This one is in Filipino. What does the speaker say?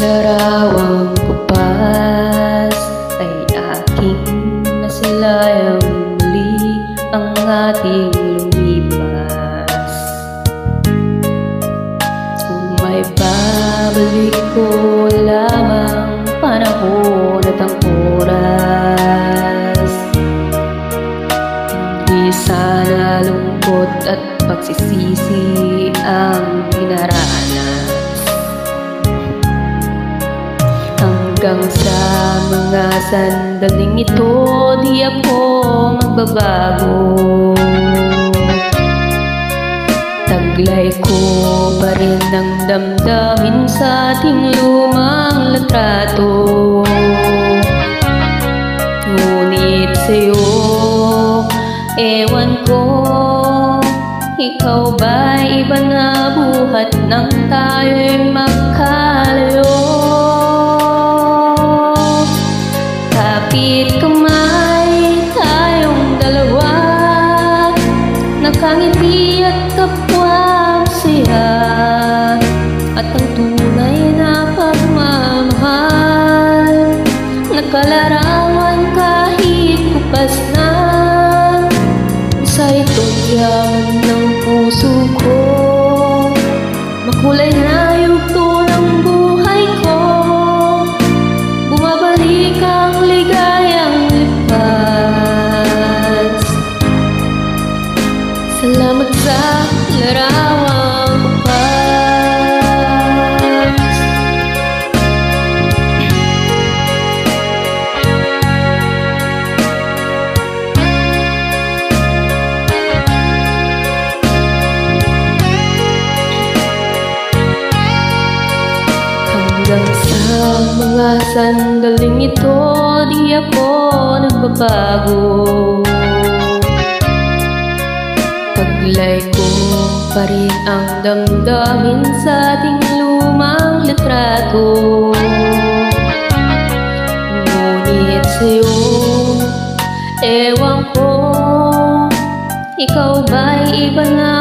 Larawang kupas ay aking nasilayang muli ang ating lumipas. Kung may babalik ko lamang panahon at ang oras, hindi sana lungkot at pagsisisi ang dinaranas. Hanggang sa mga sandaling ito, di ako magbabago. Taglay ko pa rin ang damdamin sa ating lumang litrato. Ngunit sa'yo, ewan ko, ikaw ba'y iba na buhat nang tayo'y magkalayo? Kapit kamay tayong dalawa, nakangiti at kapwa siya, at ang tunay na pagmamahal, nakalarawan kahit kupas na sa itong yaman ng puso ko. Makulay na yugto ng buhay ko, bumabalik ang ligayang lipas. Salamat sa larawang kupas. Hanggang sa mga sandaling ito, di ako nagbabago. Taglay ko pa rin ang damdamin sa ating lumang litrato. Ngunit sa'yo, ewan ko, ikaw ba'y iba na